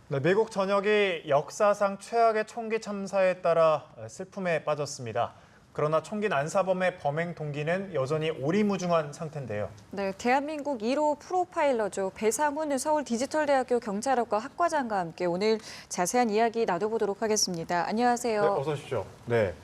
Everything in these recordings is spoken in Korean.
네, 미국 전역이 역사상 최악의 총기 참사에 따라 슬픔에 빠졌습니다. 그러나 총기 난사범의 범행 동기는 여전히 오리무중한 상태인데요. 네, 대한민국 1호 프로파일러죠. 배상훈 서울 디지털대학교 경찰학과 학과장과 함께 오늘 자세한 이야기 나눠보도록 하겠습니다. 안녕하세요. 네, 어서 오십시오. 네,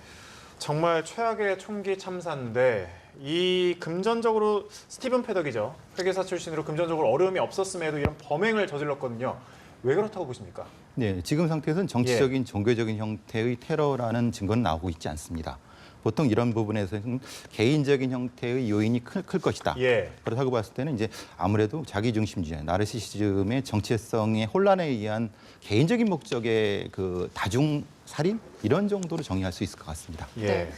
정말 최악의 총기 참사인데 이 금전적으로 스티븐 패덕이죠. 회계사 출신으로 금전적으로 어려움이 없었음에도 이런 범행을 저질렀거든요. 왜 그렇다고 보십니까? 네, 지금 상태에서는 정치적인 종교적인 형태의 테러라는 증거는 나오고 있지 않습니다. 보통 이런 부분에서는 개인적인 형태의 요인이 클 것이다. 그렇다고 봤을 때는 이제 아무래도 자기중심주의, 나르시시즘의 정체성의 혼란에 의한 개인적인 목적의 그 다중 살인 이런 정도로 정의할 수 있을 것 같습니다. 네.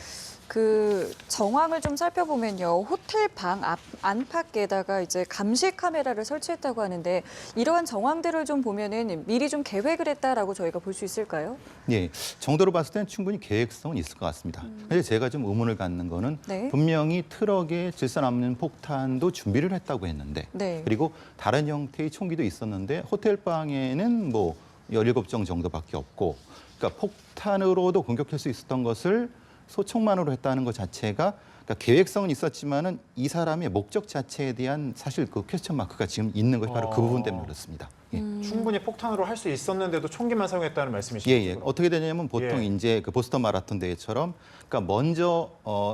그 정황을 좀 살펴보면요. 호텔 방 안팎에다가 이제 감시 카메라를 설치했다고 하는데 이러한 정황들을 좀 보면은 미리 좀 계획을 했다라고 저희가 볼 수 있을까요? 네, 정도로 봤을 때는 충분히 계획성은 있을 것 같습니다. 근데 제가 좀 의문을 갖는 거는 네. 분명히 트럭에 질서남는 폭탄도 준비를 했다고 했는데 네. 그리고 다른 형태의 총기도 있었는데 호텔 방에는 뭐 17정 정도밖에 없고 그러니까 폭탄으로도 공격할 수 있었던 것을 소총만으로 했다는 것 자체가 그러니까 계획성은 있었지만은 이 사람의 목적 자체에 대한 사실 그 퀘스천 마크가 지금 있는 것이 바로 그 부분 때문에 그렇습니다. 예. 충분히 폭탄으로 할 수 있었는데도 총기만 사용했다는 말씀이시죠? 예. 어떻게 되냐면 보통 이제 그 보스턴 마라톤 대회처럼 그러니까 먼저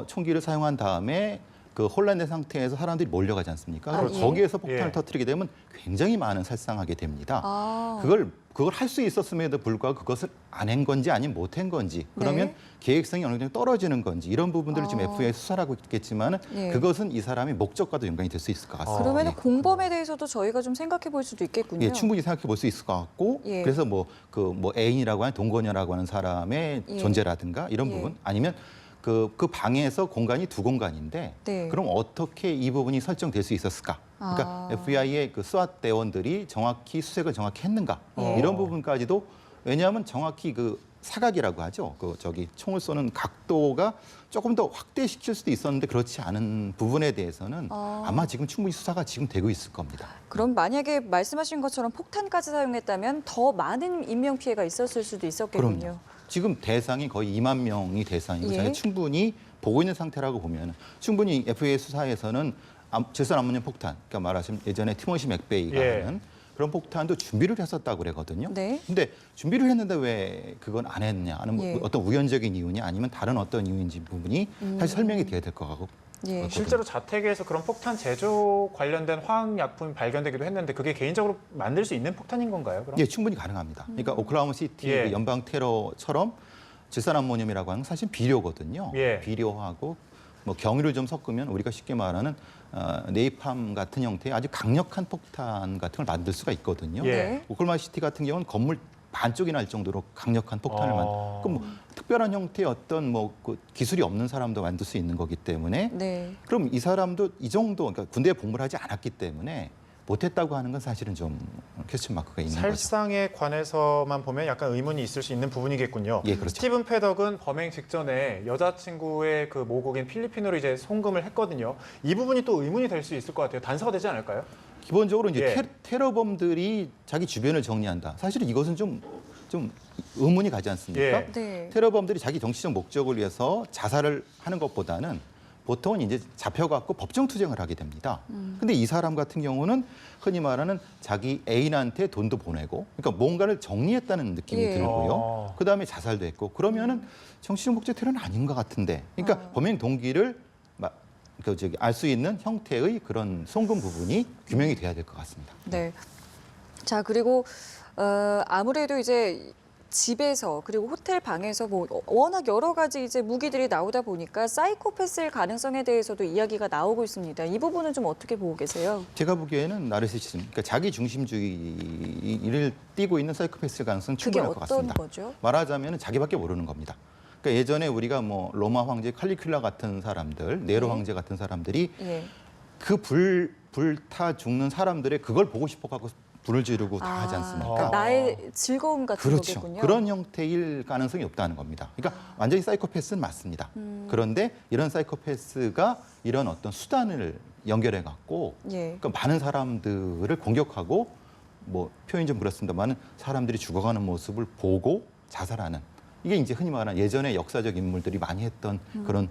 총기를 사용한 다음에 그 혼란된 상태에서 사람들이 몰려가지 않습니까? 그래서 거기에서 폭탄을 터뜨리게 되면 굉장히 많은 살상하게 됩니다. 그걸 할 수 있었음에도 불구하고 그것을 안 한 건지 아니면 못 한 건지 그러면 계획성이 어느 정도 떨어지는 건지 이런 부분들을 지금 FBI 수사를 하고 있겠지만 그것은 이 사람의 목적과도 연관이 될 수 있을 것 같습니다. 그러면 공범에 대해서도 저희가 좀 생각해 볼 수도 있겠군요. 예, 충분히 생각해 볼 수 있을 것 같고 그래서 뭐 애인이라고 하는 동거녀라고 하는 사람의 존재라든가 이런 부분 아니면 그 방에서 공간이 두 공간인데 그럼 어떻게 이 부분이 설정될 수 있었을까? 그러니까 FBI의 그 스왓 대원들이 정확히 수색을 정확히 했는가? 이런 부분까지도 왜냐하면 정확히 그 사각이라고 하죠. 그 총을 쏘는 각도가 조금 더 확대시킬 수도 있었는데 그렇지 않은 부분에 대해서는 아마 지금 충분히 수사가 지금 되고 있을 겁니다. 그럼 만약에 말씀하신 것처럼 폭탄까지 사용했다면 더 많은 인명 피해가 있었을 수도 있었겠군요. 그럼요. 지금 대상이 거의 2만 명이 대상이고 저희가 충분히 보고 있는 상태라고 보면 충분히 FBI 수사에서는 질서남는 폭탄, 그러니까 말하자면 예전에 티모시 맥베이가 하는 그런 폭탄도 준비를 했었다고 그러거든요. 근데 준비를 했는데 왜 그건 안 했냐 하는 뭐 어떤 우연적인 이유냐 아니면 다른 어떤 이유인지 부분이 사실 설명이 돼야 될 것 같고. 실제로 자택에서 그런 폭탄 제조 관련된 화학약품이 발견되기도 했는데 그게 개인적으로 만들 수 있는 폭탄인 건가요? 그럼? 예, 충분히 가능합니다. 그러니까 오클라호마 시티의 그 연방 테러처럼 질산암모늄이라고 하는 건 사실 비료거든요. 비료하고 뭐 경유를 좀 섞으면 우리가 쉽게 말하는 네이팜 같은 형태의 아주 강력한 폭탄 같은 걸 만들 수가 있거든요. 오클라호마 시티 같은 경우는 건물 반쪽이 날 정도로 강력한 폭탄을 그럼 뭐 특별한 형태의 어떤 그 기술이 없는 사람도 만들 수 있는 거기 때문에 그럼 이 사람도 이 정도 그러니까 군대에 복무를 하지 않았기 때문에 못했다고 하는 건 사실은 좀 퀘스천 마크가 있는 거죠. 살상에 관해서만 보면 약간 의문이 있을 수 있는 부분이겠군요. 그렇죠. 스티븐 패덕은 범행 직전에 여자친구의 그 모국인 필리핀으로 이제 송금을 했거든요. 이 부분이 또 의문이 될 수 있을 것 같아요. 단서가 되지 않을까요? 기본적으로 이제 테러범들이 자기 주변을 정리한다. 사실은 이것은 좀 의문이 가지 않습니까? 테러범들이 자기 정치적 목적을 위해서 자살을 하는 것보다는 보통은 이제 잡혀갖고 법정 투쟁을 하게 됩니다. 근데 이 사람 같은 경우는 흔히 말하는 자기 애인한테 돈도 보내고, 그러니까 뭔가를 정리했다는 느낌이 들고요. 그 다음에 자살도 했고, 그러면은 정치적 목적 테러는 아닌 것 같은데, 그러니까 범행 동기를 알 수 있는 형태의 그런 송금 부분이 규명이 돼야 될 것 같습니다. 자, 그리고 아무래도 이제 집에서 그리고 호텔 방에서 뭐 워낙 여러 가지 이제 무기들이 나오다 보니까 사이코패스일 가능성에 대해서도 이야기가 나오고 있습니다. 이 부분은 좀 어떻게 보고 계세요? 제가 보기에는 나르시시즘, 그러니까 자기 중심주의를 띠고 있는 사이코패스일 가능성은 충분할 것 같습니다. 그게 어떤 거죠? 말하자면 자기밖에 모르는 겁니다. 그러니까 예전에 우리가 뭐 로마 황제 칼리큘라 같은 사람들, 네로 황제 같은 사람들이 그 불타 죽는 사람들의 그걸 보고 싶어가고 불을 지르고 다 하지 않습니까? 나의 즐거움 같은 거군요. 그런 형태일 가능성이 없다는 겁니다. 그러니까 완전히 사이코패스는 맞습니다. 그런데 이런 사이코패스가 이런 어떤 수단을 연결해 갖고 그러니까 많은 사람들을 공격하고 뭐 표현 좀 그렇습니다만 사람들이 죽어가는 모습을 보고 자살하는 이게 이제 흔히 말하는 예전에 역사적 인물들이 많이 했던 그런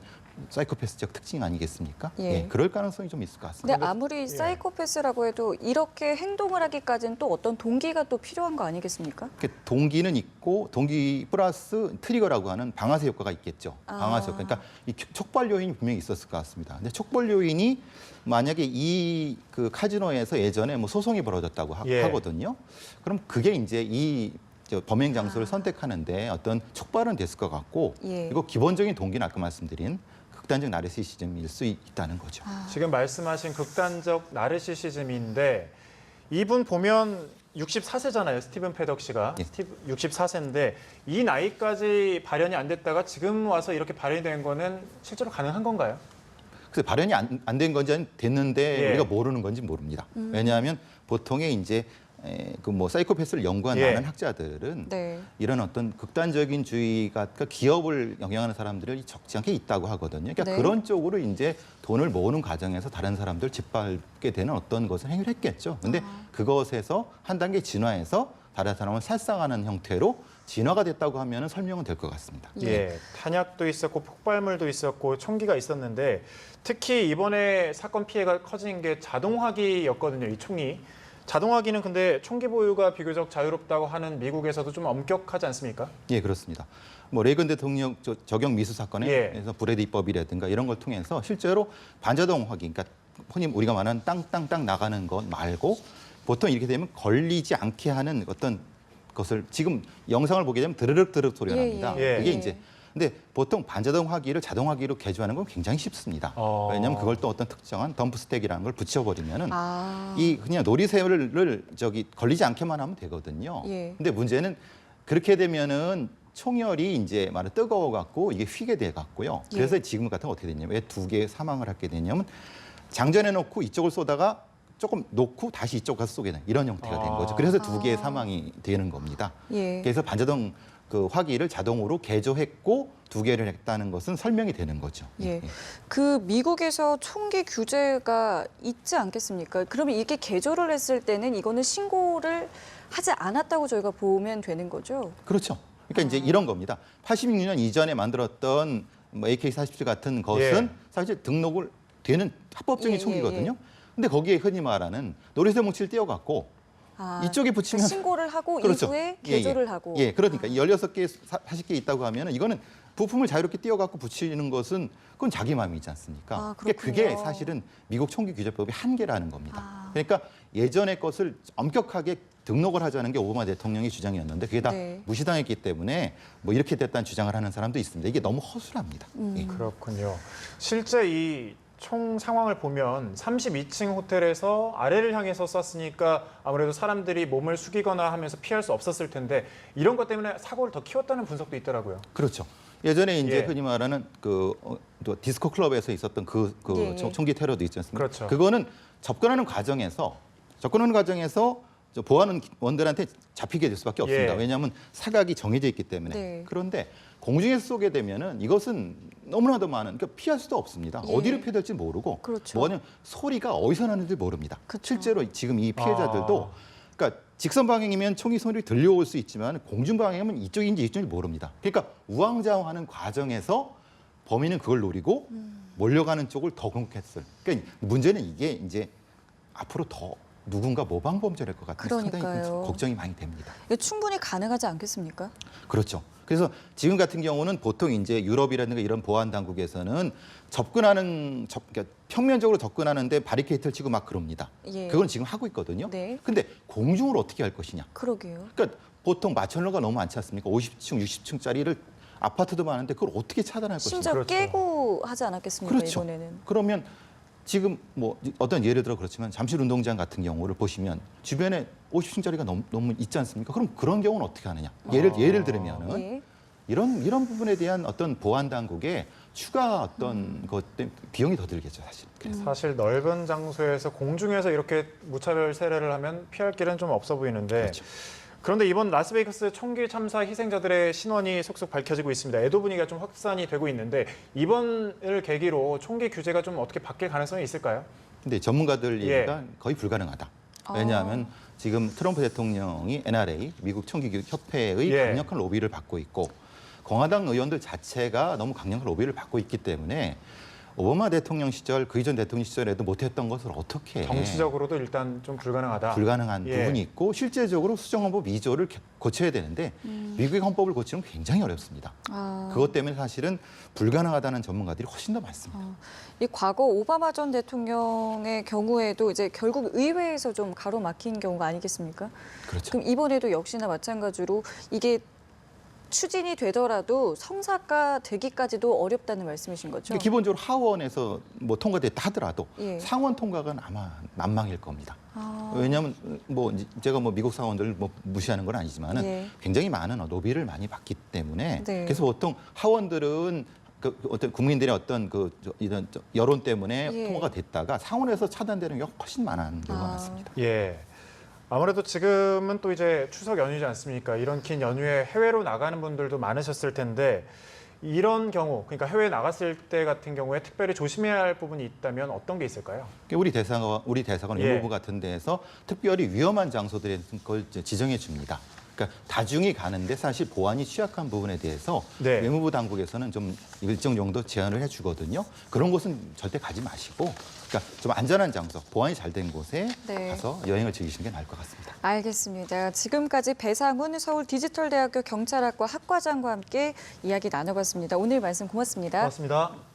사이코패스적 특징 아니겠습니까? 예. 예, 그럴 가능성이 좀 있을 것 같습니다. 근데 아무리 사이코패스라고 해도 이렇게 행동을 하기까지는 또 어떤 동기가 또 필요한 거 아니겠습니까? 동기는 있고 동기 플러스 트리거라고 하는 방아쇠 효과가 있겠죠. 아. 방아쇠 효과. 그러니까 이 촉발 요인이 분명히 있었을 것 같습니다. 근데 촉발 요인이 만약에 이 그 카지노에서 예전에 뭐 소송이 벌어졌다고 예. 하거든요. 그럼 그게 이제 이 범행 장소를 선택하는데 어떤 촉발은 됐을 것 같고 예. 그리고 기본적인 동기는 아까 말씀드린 극단적 나르시시즘일 수 있다는 거죠. 지금 말씀하신 극단적 나르시시즘인데 이분 보면 64세잖아요. 스티븐 패덕 씨가. 예. 64세인데 이 나이까지 발현이 안 됐다가 지금 와서 이렇게 발현이 된 거는 실제로 가능한 건가요? 그래서 발현이 안 된 건지 됐는데 예. 우리가 모르는 건지 모릅니다. 왜냐하면 보통의 이제 그 뭐 사이코패스를 연구한 예. 많은 학자들은 네. 이런 어떤 극단적인 주의가 그러니까 기업을 영향하는 사람들이 적지 않게 있다고 하거든요. 그러니까 네. 그런 쪽으로 이제 돈을 모으는 과정에서 다른 사람들 짓밟게 되는 어떤 것을 행위를 했겠죠. 근데 그것에서 한 단계 진화해서 다른 사람을 살상하는 형태로 진화가 됐다고 하면 설명은 될 것 같습니다. 예, 탄약도 있었고 폭발물도 있었고 총기가 있었는데 특히 이번에 사건 피해가 커진 게 자동화기였거든요. 이 총이. 자동화기는 근데 총기 보유가 비교적 자유롭다고 하는 미국에서도 좀 엄격하지 않습니까? 예, 그렇습니다. 뭐 레이건 대통령 적용 미수 사건에서 예. 브래디 입법이라든가 이런 걸 통해서 실제로 반자동 확인, 그러니까 흔히 우리가 말하는 땅땅땅 나가는 것 말고 보통 이렇게 되면 걸리지 않게 하는 어떤 것을 지금 영상을 보게 되면 드르륵 소리가 예, 납니다. 예. 이게 예. 이제 근데 보통 반자동 화기를 자동화기로 개조하는 건 굉장히 쉽습니다. 어. 왜냐하면 그걸 또 어떤 특정한 덤프 스택이라는 걸 붙여버리면은 아. 이 그냥 놀이새를 걸리지 않게만 하면 되거든요. 예. 근데 문제는 그렇게 되면은 총열이 이제 말을 뜨거워 갖고 이게 휘게 돼 갖고요. 그래서 예. 지금 같은 거 어떻게 됐냐면 왜 두 개 사망을 하게 되냐면 장전해 놓고 이쪽을 쏘다가 조금 놓고 다시 이쪽 가서 쏘게 되는 이런 형태가 된 거죠. 그래서 두 개의 사망이 되는 겁니다. 예. 그래서 반자동 그 화기를 자동으로 개조했고 두 개를 했다는 것은 설명이 되는 거죠. 예. 그 미국에서 총기 규제가 있지 않겠습니까? 그러면 이게 개조를 했을 때는 이거는 신고를 하지 않았다고 저희가 보면 되는 거죠? 그렇죠. 그러니까 이제 이런 겁니다. 86년 이전에 만들었던 뭐 AK-47 같은 것은 예. 사실 등록을 되는 합법적인 예, 총기거든요. 근데 거기에 흔히 말하는 놀이새 뭉치를 띄워갖고 아, 이쪽에 붙이면 신고를 하고 그렇죠. 이후에 예, 예. 개조를 하고. 예, 그러니까 16개, 40개 있다고 하면은 이거는 부품을 자유롭게 띄워갖고 붙이는 것은 그건 자기 마음이지 않습니까? 아, 그러니까 그게 그렇군요. 사실은 미국 총기 규제법의 한계라는 겁니다. 아. 그러니까 예전의 것을 엄격하게 등록을 하자는 게 오바마 대통령의 주장이었는데 그게 다 네. 무시당했기 때문에 뭐 이렇게 됐다는 주장을 하는 사람도 있습니다. 이게 너무 허술합니다. 예. 그렇군요. 실제 이 총 상황을 보면 32층 호텔에서 아래를 향해서 쐈으니까 아무래도 사람들이 몸을 숙이거나 하면서 피할 수 없었을 텐데 이런 것 때문에 사고를 더 키웠다는 분석도 있더라고요. 그렇죠. 예전에 이제 예. 흔히 말하는 또 디스코 클럽에서 있었던 예, 예. 총기 테러도 있지 않습니까? 그렇죠. 그거는 접근하는 과정에서 보안원 원들한테 잡히게 될 수밖에 없습니다. 예. 왜냐하면 사각이 정해져 있기 때문에. 네. 그런데 공중에서 쏘게 되면은 이것은 너무나도 많은, 그러니까 피할 수도 없습니다. 예. 어디로 피해야 될지 모르고, 그렇죠. 뭐냐면 소리가 어디서 나는지 모릅니다. 그렇죠. 실제로 지금 이 피해자들도, 그러니까 직선 방향이면 총기 소리 들려올 수 있지만 공중 방향이면 이쪽인지 이쪽인지 모릅니다. 그러니까 우왕좌왕하는 과정에서 범인은 그걸 노리고 몰려가는 쪽을 더 공격했어요. 그러니까 문제는 이게 이제 앞으로 더 누군가 모방범죄를 할 것 같아서 상당히 그러니까요. 걱정이 많이 됩니다. 이게 충분히 가능하지 않겠습니까? 그렇죠. 그래서 지금 같은 경우는 보통 이제 유럽이라든가 이런 보안 당국에서는 그러니까 평면적으로 접근하는데 바리케이트를 치고 막 그럽니다. 예. 그건 지금 하고 있거든요. 네. 근데 공중을 어떻게 할 것이냐? 그러게요. 그러니까 보통 마천루가 너무 많지 않습니까? 50층, 60층짜리를 아파트도 많은데 그걸 어떻게 차단할 것이냐? 심지어 그렇죠. 깨고 하지 않았겠습니까? 그렇죠. 이번에는. 그러면 지금 뭐 어떤 예를 들어 그렇지만 잠실 운동장 같은 경우를 보시면 주변에 50층짜리가 너무 있지 않습니까? 그럼 그런 경우는 어떻게 하느냐? 예를 들면은 예. 이런 부분에 대한 어떤 보안 당국의 추가 어떤 것 때문에 비용이 더 들겠죠, 사실. 그래서 사실 넓은 장소에서 공중에서 이렇게 무차별 세례를 하면 피할 길은 좀 없어 보이는데 그렇죠. 그런데 이번 라스베이거스 총기 참사 희생자들의 신원이 속속 밝혀지고 있습니다. 애도 분위기가 좀 확산이 되고 있는데 이번을 계기로 총기 규제가 좀 어떻게 바뀔 가능성이 있을까요? 근데 전문가들 예. 얘기가 거의 불가능하다. 왜냐하면 지금 트럼프 대통령이 NRA, 미국 총기교육협회의 예. 강력한 로비를 받고 있고 공화당 의원들 자체가 너무 강력한 로비를 받고 있기 때문에 오바마 대통령 시절, 그 이전 대통령 시절에도 못했던 것을 어떻게 정치적으로도 일단 좀 불가능하다. 불가능한 예. 부분이 있고 실제적으로 수정헌법 2조를 고쳐야 되는데 미국의 헌법을 고치는 건 굉장히 어렵습니다. 그것 때문에 사실은 불가능하다는 전문가들이 훨씬 더 많습니다. 이 과거 오바마 전 대통령의 경우에도 이제 결국 의회에서 좀 가로막힌 경우가 아니겠습니까? 그렇죠. 그럼 이번에도 역시나 마찬가지로 이게 추진이 되더라도 성사가 되기까지도 어렵다는 말씀이신 거죠? 기본적으로 하원에서 뭐 통과됐다 하더라도 예. 상원 통과가 아마 난망일 겁니다. 왜냐하면 뭐 제가 뭐 미국 상원들을 뭐 무시하는 건 아니지만은 예. 굉장히 많은 로비를 많이 받기 때문에 네. 그래서 보통 하원들은 그 어떤 국민들의 어떤 이런 여론 때문에 예. 통과가 됐다가 상원에서 차단되는 경우가 훨씬 많은 경우가 많습니다. 예. 아무래도 지금은 또 이제 추석 연휴지 않습니까? 이런 긴 연휴에 해외로 나가는 분들도 많으셨을 텐데 이런 경우, 그러니까 해외에 나갔을 때 같은 경우에 특별히 조심해야 할 부분이 있다면 어떤 게 있을까요? 우리 대사관 예. 외무부 같은 데에서 특별히 위험한 장소들의 걸 지정해 줍니다. 그러니까 다중이 가는데 사실 보안이 취약한 부분에 대해서 네. 외무부 당국에서는 좀 일정 정도 제한을 해주거든요. 그런 곳은 절대 가지 마시고, 그러니까 좀 안전한 장소, 보안이 잘 된 곳에 네. 가서 여행을 즐기시는 게 나을 것 같습니다. 알겠습니다. 지금까지 배상훈 서울디지털대학교 경찰학과 학과장과 함께 이야기 나눠봤습니다. 오늘 말씀 고맙습니다. 고맙습니다.